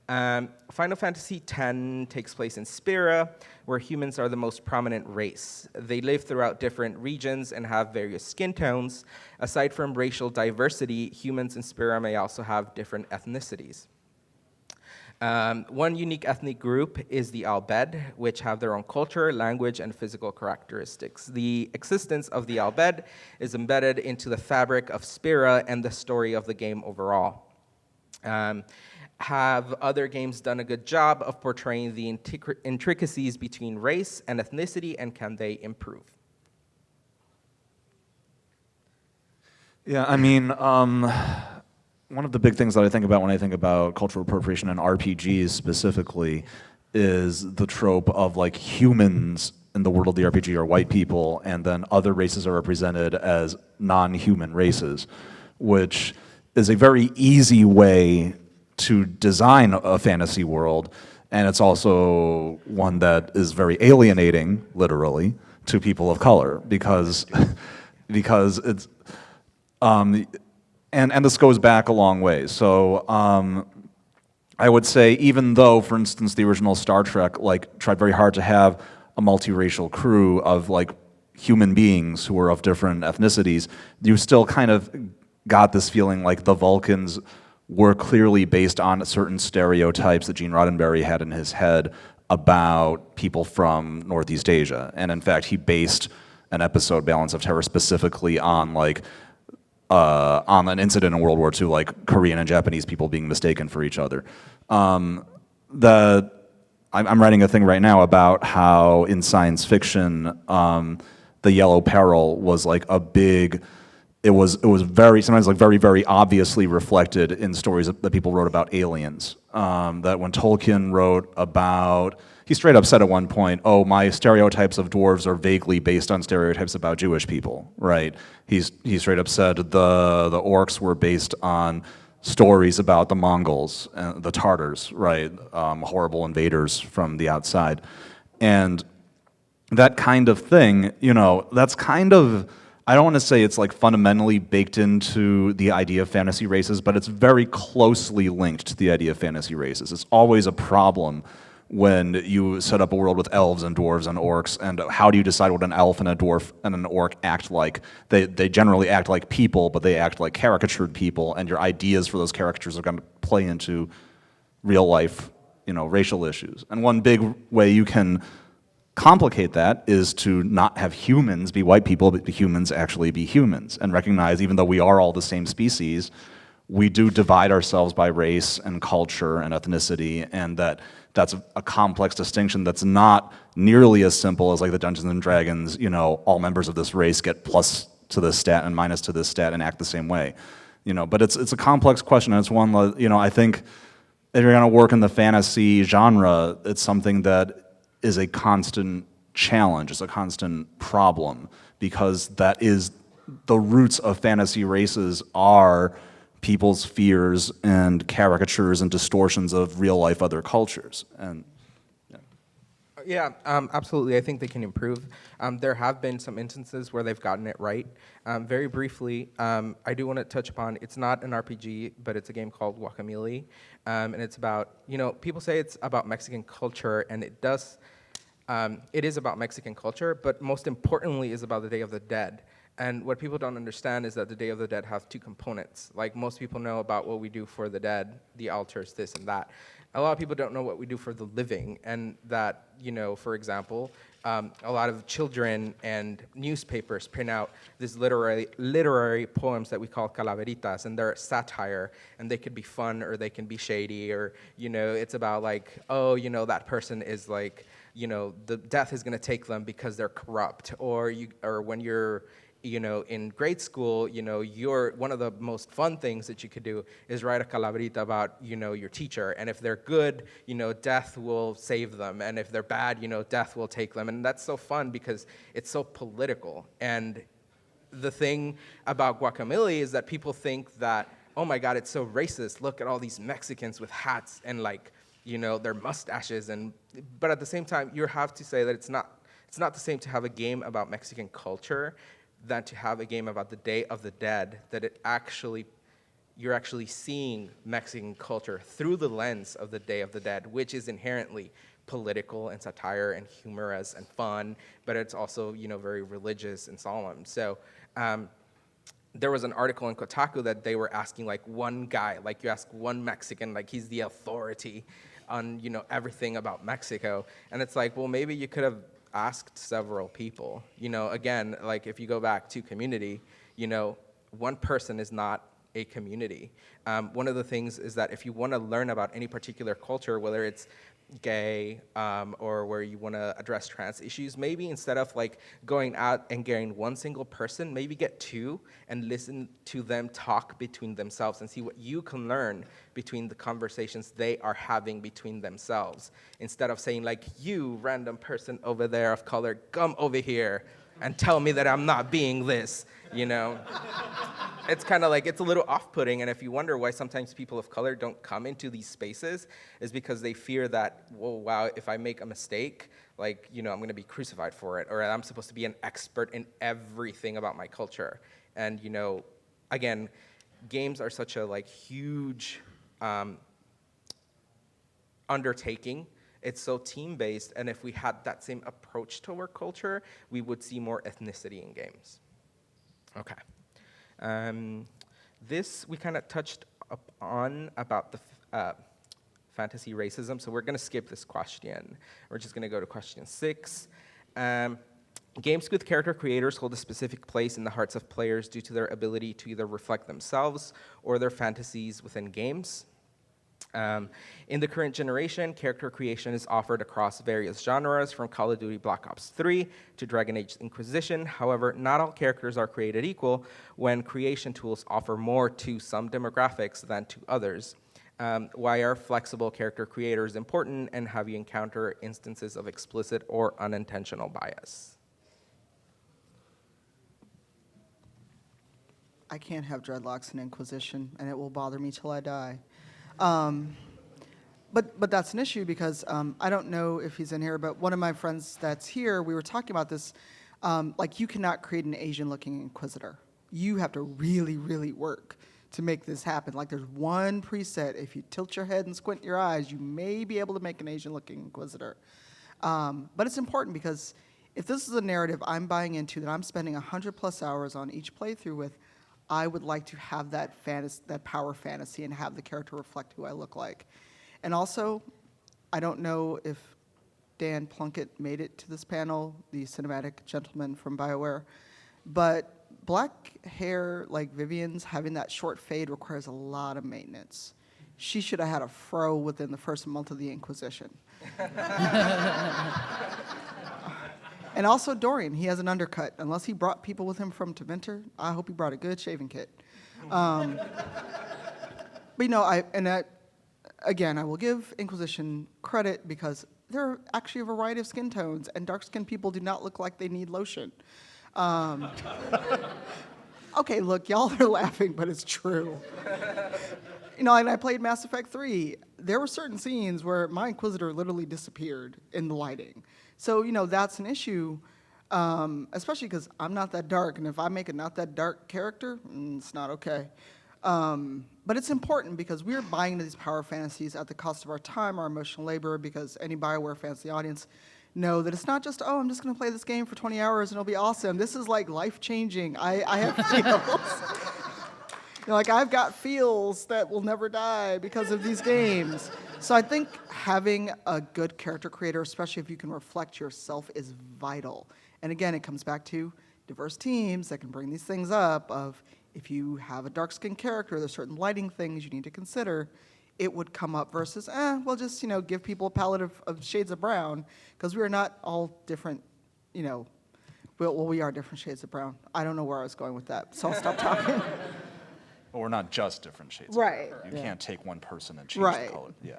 Final Fantasy X takes place in Spira, where humans are the most prominent race. They live throughout different regions and have various skin tones. Aside from racial diversity, humans in Spira may also have different ethnicities. One unique ethnic group is the Albed, which have their own culture, language, and physical characteristics. The existence of the Albed is embedded into the fabric of Spira and the story of the game overall. Have other games done a good job of portraying the intricacies between race and ethnicity, and can they improve? Yeah, I mean, one of the big things that I think about when I think about cultural appropriation and RPGs specifically is the trope of like humans in the world of the RPG are white people, and then other races are represented as non-human races, which is a very easy way to design a fantasy world, and it's also one that is very alienating, literally, to people of color, because it's and this goes back a long way. So I would say, even though, for instance, the original Star Trek tried very hard to have a multiracial crew of like human beings who were of different ethnicities, you still kind of got this feeling like the Vulcans were clearly based on certain stereotypes that Gene Roddenberry had in his head about people from Northeast Asia. And in fact, he based an episode, Balance of Terror, specifically on an incident in World War II, like Korean and Japanese people being mistaken for each other. I'm writing a thing right now about how in science fiction, the Yellow Peril was like a big. It was very sometimes like very, very obviously reflected in stories that people wrote about aliens. That when Tolkien wrote about, he straight up said at one point, "Oh, my stereotypes of dwarves are vaguely based on stereotypes about Jewish people." Right? He straight up said the orcs were based on stories about the Mongols, the Tartars, right? Horrible invaders from the outside, and that kind of thing. That's kind of. I don't want to say it's like fundamentally baked into the idea of fantasy races, but it's very closely linked to the idea of fantasy races. It's always a problem when you set up a world with elves and dwarves and orcs, and how do you decide what an elf and a dwarf and an orc act like? They generally act like people, but they act like caricatured people, and your ideas for those caricatures are going to play into real life, racial issues. And one big way you can complicate that is to not have humans be white people, but humans actually be humans, and recognize, even though we are all the same species, we do divide ourselves by race and culture and ethnicity, and that's a complex distinction that's not nearly as simple as like the Dungeons and Dragons, all members of this race get plus to this stat and minus to this stat and act the same way. But it's a complex question, and it's one, I think if you're going to work in the fantasy genre, it's something that is a constant challenge, it's a constant problem, because that is the roots of fantasy races are people's fears and caricatures and distortions of real life other cultures. And Yeah, absolutely. I think they can improve. There have been some instances where they've gotten it right. Very briefly, I do want to touch upon, it's not an RPG, but it's a game called Guacamelee. And it's about, people say it's about Mexican culture, and it is about Mexican culture, but most importantly is about the Day of the Dead. And what people don't understand is that the Day of the Dead have two components. Like most people know about what we do for the dead, the altars, this and that. A lot of people don't know what we do for the living, and that, for example, a lot of children and newspapers print out these literary poems that we call calaveritas, and they're satire, and they could be fun or they can be shady, or, it's about like, that person is like, the death is gonna take them because they're corrupt, or when you're in grade school, one of the most fun things that you could do is write a calaverita about, your teacher. And if they're good, death will save them. And if they're bad, death will take them. And that's so fun because it's so political. And the thing about Guacamelee is that people think that, oh my God, it's so racist. Look at all these Mexicans with hats and their mustaches. But at the same time, you have to say that it's not the same to have a game about Mexican culture than to have a game about the Day of the Dead, that you're actually seeing Mexican culture through the lens of the Day of the Dead, which is inherently political and satire and humorous and fun, but it's also, very religious and solemn. So there was an article in Kotaku that they were asking one guy, you ask one Mexican, he's the authority on, everything about Mexico. And it's well, maybe you could have asked several people. Again, if you go back to community, one person is not a community. One of the things is that if you want to learn about any particular culture, whether it's gay or where you want to address trans issues, maybe instead of going out and getting one single person, maybe get two and listen to them talk between themselves and see what you can learn between the conversations they are having between themselves, instead of saying you random person over there of color, come over here and tell me that I'm not being this. It's kind of it's a little off-putting, and if you wonder why sometimes people of color don't come into these spaces, is because they fear that, wow, if I make a mistake, I'm going to be crucified for it, or I'm supposed to be an expert in everything about my culture. And, again, games are such a huge undertaking. It's so team-based, and if we had that same approach to our culture, we would see more ethnicity in games. Okay. This we kind of touched on about the fantasy racism, so we're going to skip this question. We're just going to go to question 6. Games with character creators hold a specific place in the hearts of players due to their ability to either reflect themselves or their fantasies within games. In the current generation, character creation is offered across various genres, from Call of Duty Black Ops 3 to Dragon Age Inquisition. However, not all characters are created equal, when creation tools offer more to some demographics than to others. Why are flexible character creators important, and have you encountered instances of explicit or unintentional bias? I can't have dreadlocks in Inquisition, and it will bother me till I die. But that's an issue because I don't know if he's in here, but one of my friends that's here, we were talking about this. You cannot create an Asian-looking Inquisitor. You have to really, really work to make this happen. There's one preset. If you tilt your head and squint your eyes, you may be able to make an Asian-looking Inquisitor. But it's important because if this is a narrative I'm buying into that I'm spending 100+ hours on each playthrough with, I would like to have that power fantasy and have the character reflect who I look like. And also, I don't know if Dan Plunkett made it to this panel, the cinematic gentleman from BioWare, but black hair like Vivian's, having that short fade requires a lot of maintenance. She should have had a fro within the first month of the Inquisition. And also Dorian, he has an undercut. Unless he brought people with him from Tevinter, I hope he brought a good shaving kit. But again, I will give Inquisition credit because there are actually a variety of skin tones, and dark-skinned people do not look like they need lotion. Okay, look, y'all are laughing, but it's true. You know, and I played Mass Effect 3. There were certain scenes where my Inquisitor literally disappeared in the lighting. So, you know, that's an issue, especially because I'm not that dark, and if I make a not that dark character, it's not okay. But it's important because we're buying into these power fantasies at the cost of our time, our emotional labor, because any BioWare fans in the audience know that it's not just, oh, I'm just going to play this game for 20 hours and it'll be awesome. This is like life-changing. I have feels. You know, like I've got feels that will never die because of these games. So I think having a good character creator, especially if you can reflect yourself, is vital. And again, it comes back to diverse teams that can bring these things up of if you have a dark-skinned character, there's certain lighting things you need to consider. It would come up versus, we'll just, you know, give people a palette of shades of brown, because we are not all different, you know, well, we are different shades of brown. I don't know where I was going with that, so I'll stop talking. But we're not just different shades. Right. Of color. You can't take one person and change Right. the color. Yeah.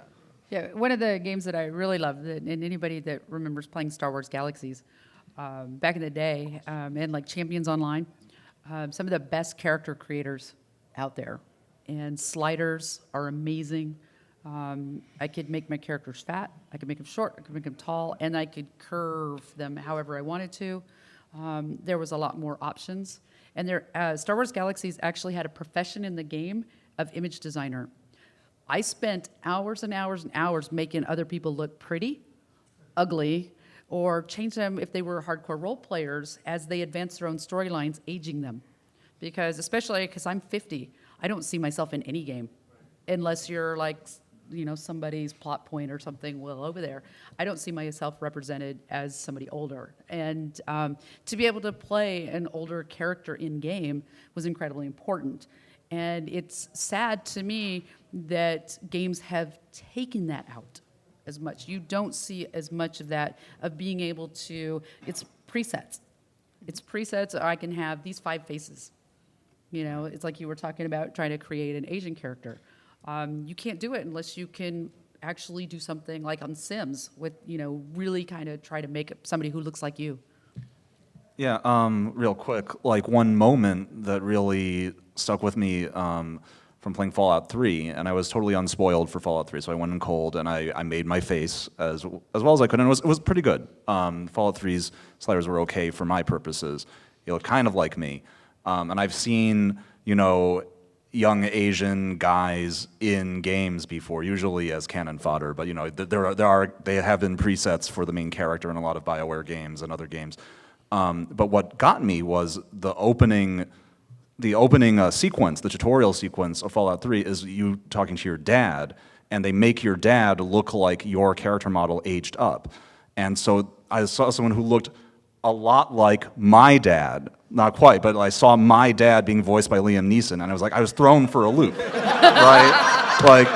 Yeah, one of the games that I really loved, and anybody that remembers playing Star Wars Galaxies back in the day, and like Champions Online, some of the best character creators out there. And sliders are amazing. I could make my characters fat, I could make them short, I could make them tall, and I could curve them however I wanted to. There was a lot more options. And Star Wars Galaxies actually had a profession in the game of image designer. I spent hours and hours and hours making other people look pretty, ugly, or change them if they were hardcore role players as they advanced their own storylines, aging them. Because especially because I'm 50, I don't see myself in any game unless you're like, you know, somebody's plot point or something well over there. I don't see myself represented as somebody older. And to be able to play an older character in game was incredibly important. And it's sad to me that games have taken that out as much. You don't see as much of that, of being able to, it's presets. It's presets, I can have these 5 faces. You know, it's like you were talking about trying to create an Asian character. You can't do it unless you can actually do something like on Sims with, you know, really kind of try to make somebody who looks like you. Yeah, real quick, like one moment that really stuck with me from playing Fallout 3, and I was totally unspoiled for Fallout 3, so I went in cold and I made my face as well as I could, and it was pretty good. Fallout 3's sliders were okay for my purposes. It looked kind of like me. And I've seen, you know, young Asian guys in games before, usually as cannon fodder, but you know, they have been presets for the main character in a lot of BioWare games and other games. But what got me was the opening sequence, the tutorial sequence of Fallout 3 is you talking to your dad, and they make your dad look like your character model aged up. And so I saw someone who looked a lot like my dad, not quite, but I saw my dad being voiced by Liam Neeson, and I was thrown for a loop, right? Like,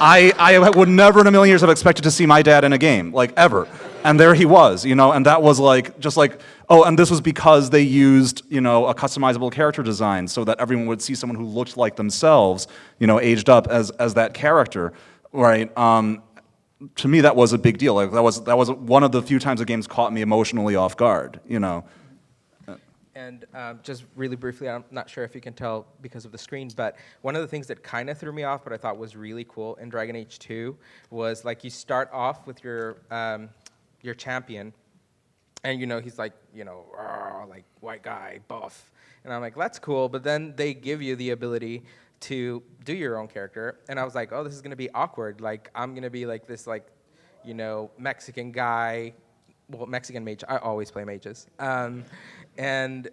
I would never in a million years have expected to see my dad in a game, like, ever. And there he was, you know, and that was like, just like, oh, and this was because they used, you know, a customizable character design so that everyone would see someone who looked like themselves, you know, aged up as that character, right? To me, that was a big deal. Like, that was one of the few times the games caught me emotionally off guard, you know. And just really briefly, I'm not sure if you can tell because of the screen, but one of the things that kind of threw me off, but I thought was really cool in Dragon Age 2 was like you start off with your champion, and you know he's like, you know, like white guy, buff, and I'm like, that's cool. But then they give you the ability to do your own character, and I was like, oh, this is gonna be awkward. Like I'm gonna be like this, like, you know, Mexican guy. Well, Mexican mage. I always play mages. And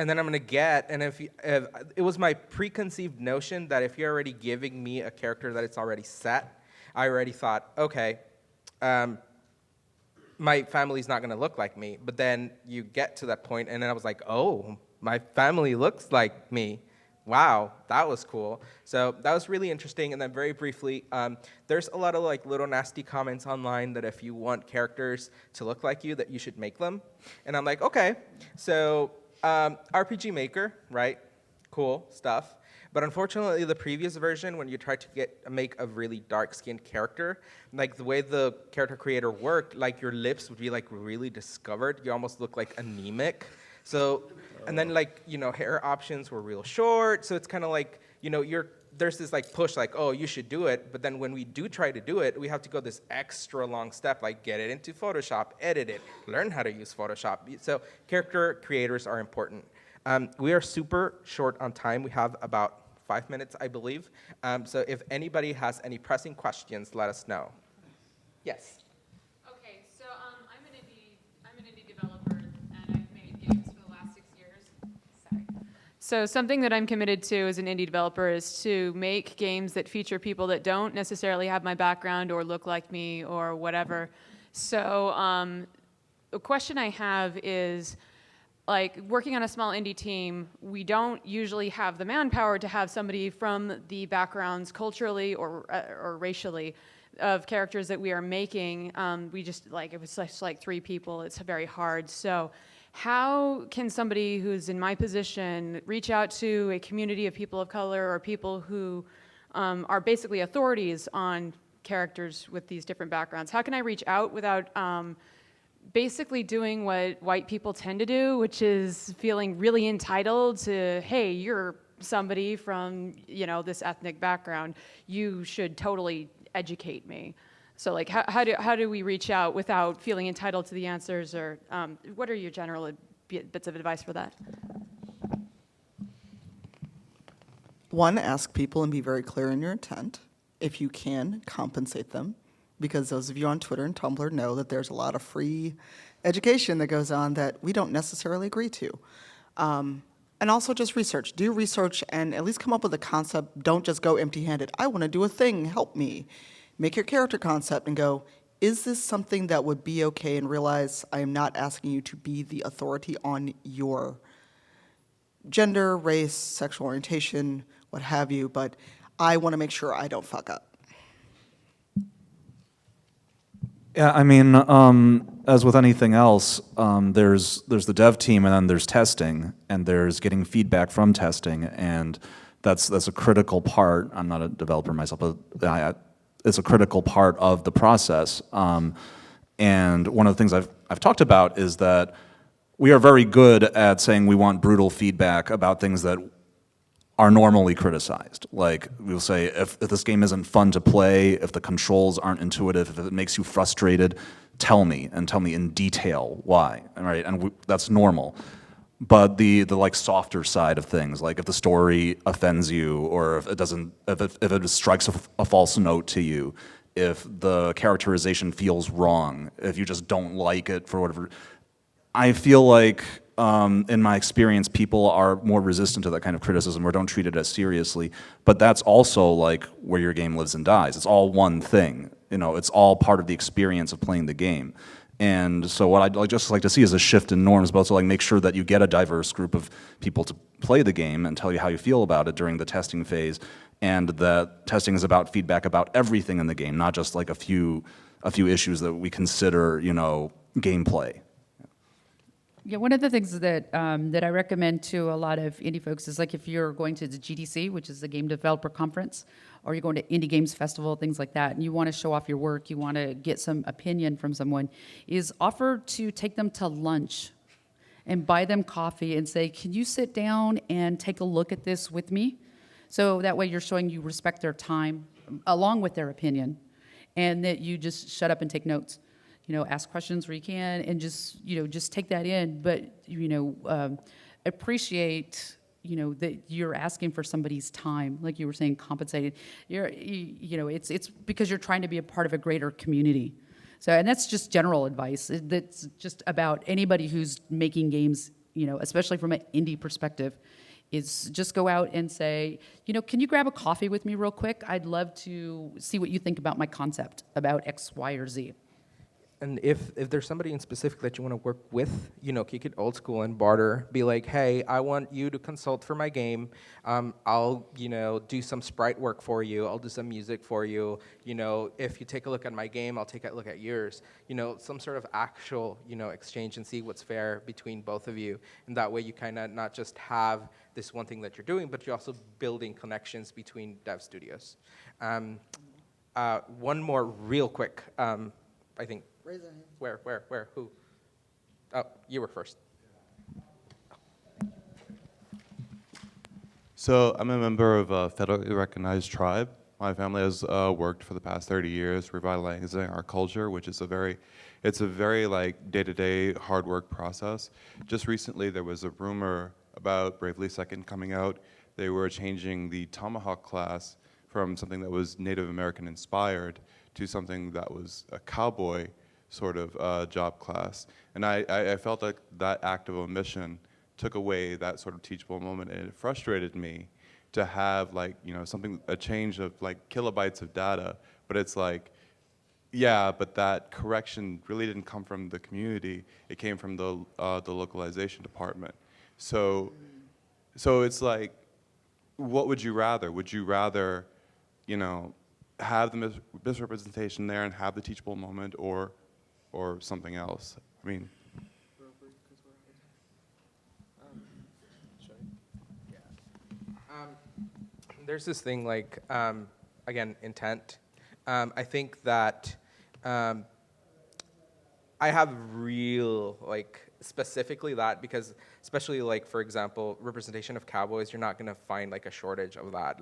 then I'm gonna get, and if it was my preconceived notion that if you're already giving me a character that it's already set, I already thought, okay, my family's not gonna look like me. But then you get to that point, and then I was like, oh, my family looks like me. Wow, that was cool. So that was really interesting. And then very briefly, there's a lot of like little nasty comments online that if you want characters to look like you, that you should make them. And I'm like, okay. So RPG Maker, right? Cool stuff. But unfortunately, the previous version, when you tried to make a really dark-skinned character, like the way the character creator worked, like your lips would be like really discovered. You almost look like anemic. So, and then like, hair options were real short. So it's kind of like, there's this like push like, oh, you should do it. But then when we do try to do it, we have to go this extra long step, like get it into Photoshop, edit it, learn how to use Photoshop. So character creators are important. We are super short on time. We have about 5 minutes, I believe. So if anybody has any pressing questions, let us know. Yes. Okay, so I'm an indie developer, and I've made games for the last 6 years. Sorry. So something that I'm committed to as an indie developer is to make games that feature people that don't necessarily have my background or look like me or whatever. So the question I have is, like, working on a small indie team, we don't usually have the manpower to have somebody from the backgrounds culturally or racially of characters that we are making. We just, it was just like 3 people. It's very hard. So how can somebody who's in my position reach out to a community of people of color or people who are basically authorities on characters with these different backgrounds? How can I reach out without basically doing what white people tend to do, which is feeling really entitled to, hey, you're somebody from, this ethnic background. You should totally educate me. So like, how do we reach out without feeling entitled to the answers, or what are your general bits of advice for that? One, ask people and be very clear in your intent. If you can, compensate them. Because those of you on Twitter and Tumblr know that there's a lot of free education that goes on that we don't necessarily agree to. And also just research. Do research and at least come up with a concept. Don't just go empty-handed. I want to do a thing, help me. Make your character concept and go, is this something that would be okay? And realize I am not asking you to be the authority on your gender, race, sexual orientation, what have you, but I want to make sure I don't fuck up. Yeah, I mean, as with anything else, there's the dev team, and then there's testing, and there's getting feedback from testing, and that's a critical part. I'm not a developer myself, but it's a critical part of the process. And one of the things I've talked about is that we are very good at saying we want brutal feedback about things that are normally criticized. Like, we'll say, if this game isn't fun to play, if the controls aren't intuitive, if it makes you frustrated, tell me, and tell me in detail why, right? And that's normal. But the like softer side of things, like if the story offends you, or if it doesn't, if it strikes a false note to you, if the characterization feels wrong, if you just don't like it for whatever, I feel like, in my experience, people are more resistant to that kind of criticism or don't treat it as seriously. But that's also like where your game lives and dies. It's all one thing. It's all part of the experience of playing the game. And so what I'd just like to see is a shift in norms, but also like make sure that you get a diverse group of people to play the game and tell you how you feel about it during the testing phase. And that testing is about feedback about everything in the game, not just like a few issues that we consider, gameplay. Yeah, one of the things that I recommend to a lot of indie folks is, like, if you're going to the GDC, which is the Game Developer Conference, or you're going to Indie Games Festival, things like that, and you want to show off your work, you want to get some opinion from someone, is offer to take them to lunch and buy them coffee and say, can you sit down and take a look at this with me? So that way you're showing you respect their time along with their opinion, and that you just shut up and take notes. Ask questions where you can, and just take that in. But appreciate that you're asking for somebody's time, like you were saying, compensated. It's because you're trying to be a part of a greater community. So, and that's just general advice. That's just about anybody who's making games, especially from an indie perspective, is just go out and say, can you grab a coffee with me real quick? I'd love to see what you think about my concept about X, Y, or Z. And if there's somebody in specific that you want to work with, kick it old school and barter. Be like, hey, I want you to consult for my game. I'll, do some sprite work for you. I'll do some music for you. If you take a look at my game, I'll take a look at yours. Some sort of actual, exchange and see what's fair between both of you. And that way you kind of not just have this one thing that you're doing, but you're also building connections between dev studios. One more real quick, I think. Raise a hand. Where, who? Oh, you were first. So I'm a member of a federally recognized tribe. My family has worked for the past 30 years revitalizing our culture, which is it's a very like day-to-day hard work process. Just recently there was a rumor about Bravely Second coming out. They were changing the Tomahawk class from something that was Native American inspired to something that was a cowboy sort of job class. And I felt like that act of omission took away that sort of teachable moment, and it frustrated me to have like, a change of like kilobytes of data, but it's like, yeah, but that correction really didn't come from the community, it came from the localization department. So it's like, what would you rather? Would you rather, have the misrepresentation there and have the teachable moment, or something else? I mean, There's this thing like, again, intent. I think that I have real, specifically that, because especially for example, representation of cowboys, you're not going to find a shortage of that.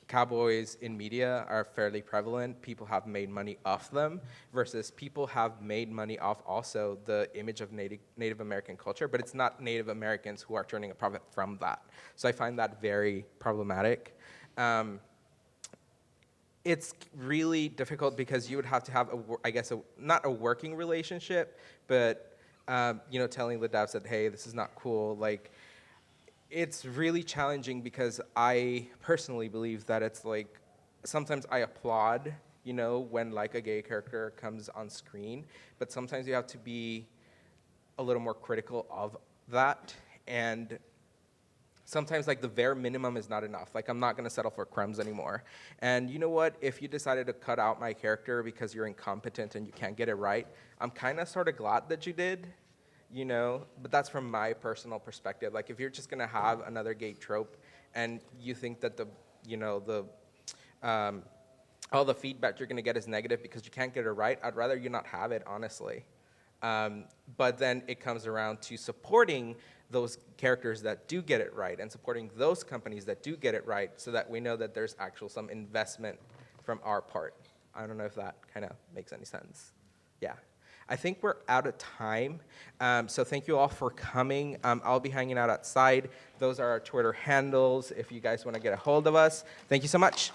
Cowboys in media are fairly prevalent. People have made money off them, versus people have made money off also the image of Native American culture, but it's not Native Americans who are turning a profit from that. So I find that very problematic. It's really difficult because you would have to have, not a working relationship, but telling the devs that, hey, this is not cool. It's really challenging because I personally believe that it's sometimes I applaud, when a gay character comes on screen, but sometimes you have to be a little more critical of that, and sometimes the bare minimum is not enough. I'm not gonna settle for crumbs anymore. And you know what, if you decided to cut out my character because you're incompetent and you can't get it right, I'm kinda sorta glad that you did. But that's from my personal perspective. If you're just gonna have another gay trope and you think that all the feedback you're gonna get is negative because you can't get it right, I'd rather you not have it, honestly. But then it comes around to supporting those characters that do get it right and supporting those companies that do get it right, so that we know that there's actual some investment from our part. I don't know if that kind of makes any sense. Yeah. I think we're out of time, so thank you all for coming. I'll be hanging out outside. Those are our Twitter handles if you guys want to get a hold of us. Thank you so much.